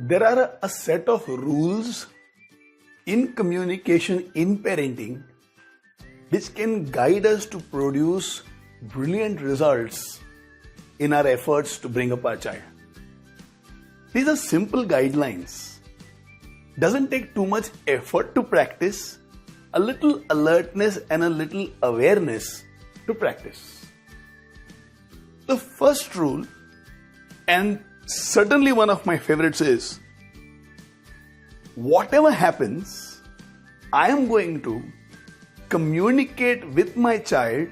There are a set of rules in communication, in parenting, which can guide us to produce brilliant results in our efforts to bring up our child. These are simple guidelines. Doesn't take too much effort to practice, a little alertness and a little awareness to practice. The first rule, and certainly one of my favorites, is whatever happens, I am going to communicate with my child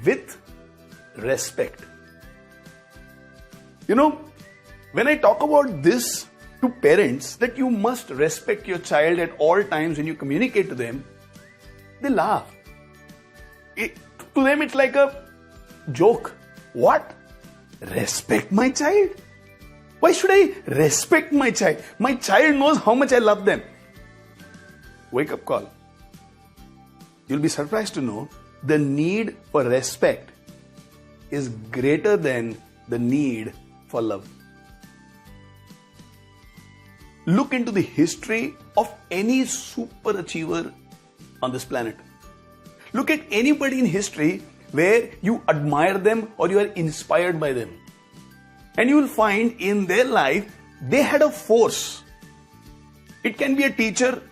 with respect. You know, when I talk about this to parents, that you must respect your child at all times when you communicate to them, they laugh. To them it's like a joke. What? Respect my child? Why should I respect my child? My child knows how much I love them. Wake up call. You'll be surprised to know the need for respect is greater than the need for love. Look into the history of any super achiever on this planet. Look at anybody in history where you admire them or you are inspired by them. And you will find in their life, they had a force. It can be a teacher,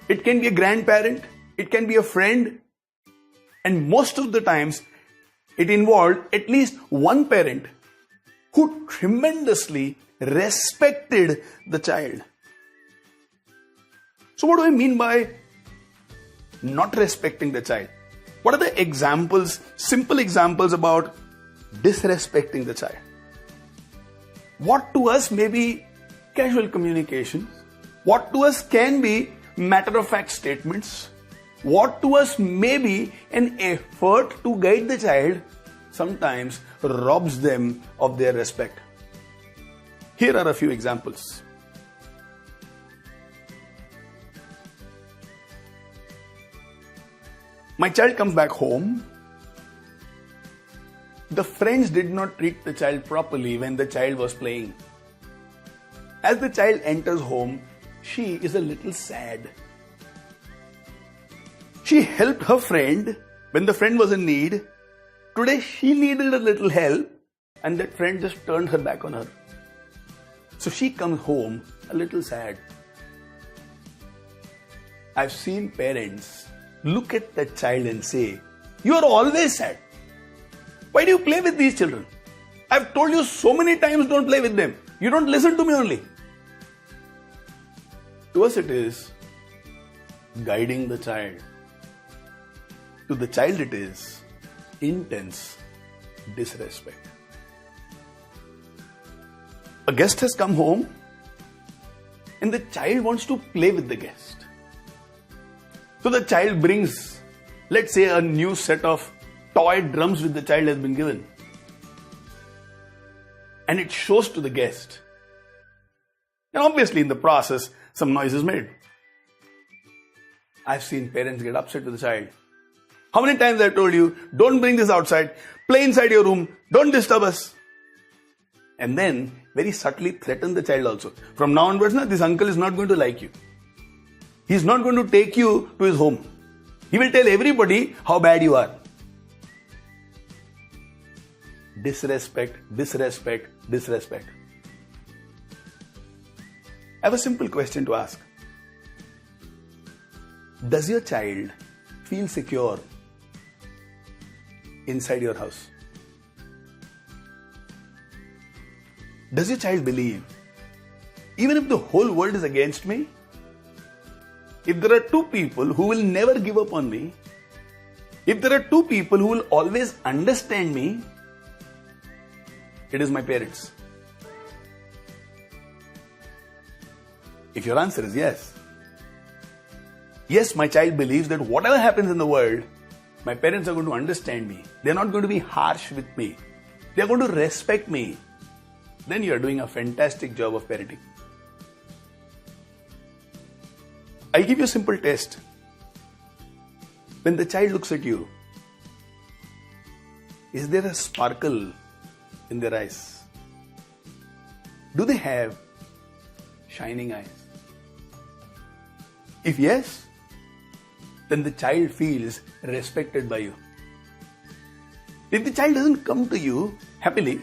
it can be a grandparent, it can be a friend. And most of the times, it involved at least one parent who tremendously respected the child. So what do I mean by not respecting the child? What are the examples, simple examples about disrespecting the child? What to us may be casual communications. What to us can be matter-of-fact statements. What to us may be an effort to guide the child sometimes robs them of their respect. Here are a few examples. My child comes back home. The friends did not treat the child properly when the child was playing. As the child enters home, she is a little sad. She helped her friend when the friend was in need. Today she needed a little help and that friend just turned her back on her. So she comes home a little sad. I've seen parents look at the child and say, "You are always sad. Why do you play with these children? I've told you so many times don't play with them. You don't listen to me only." To us it is guiding the child. To the child it is intense disrespect. A guest has come home and the child wants to play with the guest. So the child brings, let's say, a new set of toy drums which the child has been given. And it shows to the guest. And obviously in the process, some noise is made. I've seen parents get upset with the child. How many times I've told you, don't bring this outside, play inside your room, don't disturb us. And then very subtly threaten the child also. From now onwards, this uncle is not going to like you. He's not going to take you to his home. He will tell everybody how bad you are. Disrespect, disrespect, disrespect. I have a simple question to ask. Does your child feel secure inside your house? Does your child believe, even if the whole world is against me, if there are two people who will never give up on me, if there are two people who will always understand me, it is my parents? If your answer is yes, yes, my child believes that whatever happens in the world, my parents are going to understand me. They're not going to be harsh with me. They're going to respect me. Then you are doing a fantastic job of parenting. I'll give you a simple test. When the child looks at you, is there a sparkle in their eyes? Do they have shining eyes? If yes, then the child feels respected by you. If the child doesn't come to you happily,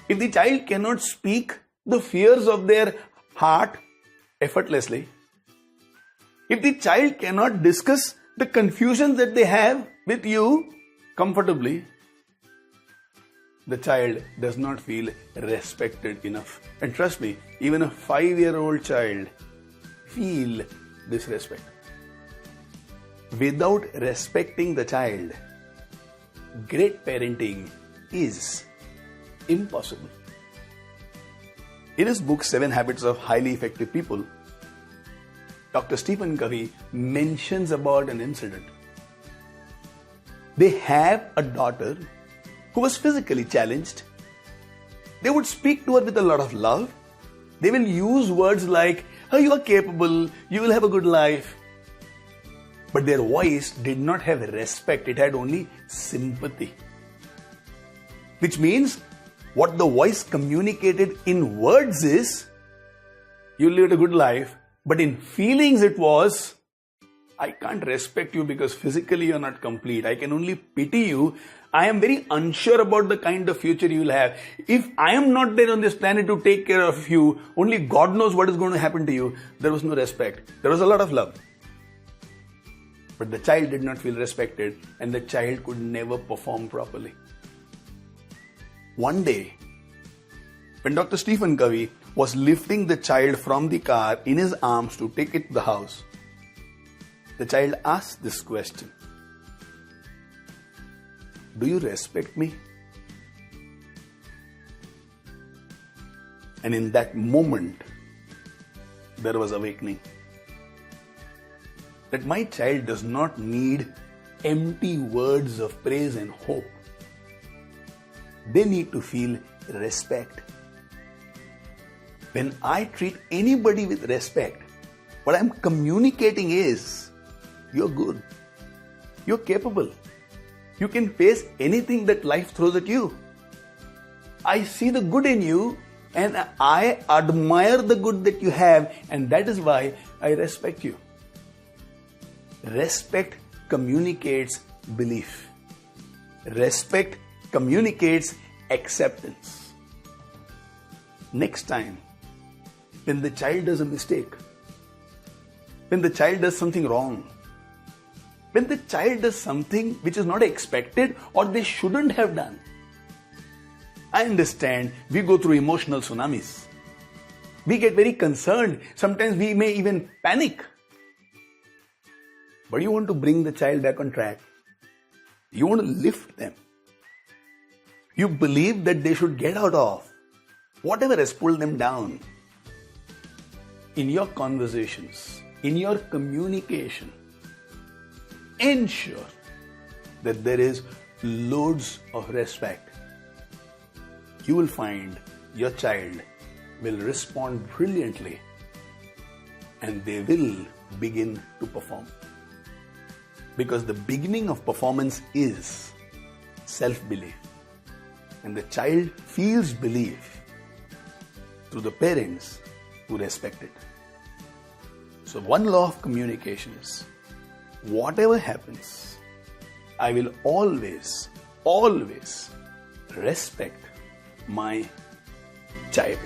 if the child cannot speak the fears of their heart effortlessly, if the child cannot discuss the confusions that they have with you comfortably, the child does not feel respected enough. And trust me, even a 5-year-old child feel disrespect. Without respecting the child, great parenting is impossible. In his book 7 Habits of Highly Effective People, Dr. Stephen Covey mentions about an incident. They have a daughter who was physically challenged. They would speak to her with a lot of love. They will use words like, "Oh, you are capable, you will have a good life." But their voice did not have respect, it had only sympathy. Which means, what the voice communicated in words is, you lived a good life, but in feelings it was, I can't respect you because physically you're not complete. I can only pity you. I am very unsure about the kind of future you'll have. If I am not there on this planet to take care of you, only God knows what is going to happen to you. There was no respect. There was a lot of love. But the child did not feel respected, and the child could never perform properly. One day, when Dr. Stephen Covey was lifting the child from the car in his arms to take it to the house, the child asked this question: "Do you respect me?" And in that moment, there was awakening. That my child does not need empty words of praise and hope. They need to feel respect. When I treat anybody with respect, what I'm communicating is, you're good, you're capable, you can face anything that life throws at you. I see the good in you and I admire the good that you have, and that is why I respect you. Respect communicates belief. Respect communicates acceptance. Next time, when the child does a mistake, when the child does something wrong, when the child does something which is not expected or they shouldn't have done, I understand we go through emotional tsunamis. We get very concerned. Sometimes we may even panic. But you want to bring the child back on track. You want to lift them. You believe that they should get out of whatever has pulled them down. In your conversations, in your communication, ensure that there is loads of respect. You will find your child will respond brilliantly and they will begin to perform. Because the beginning of performance is self-belief. And the child feels belief through the parents who respect it. So one law of communication is, whatever happens, I will always respect my child.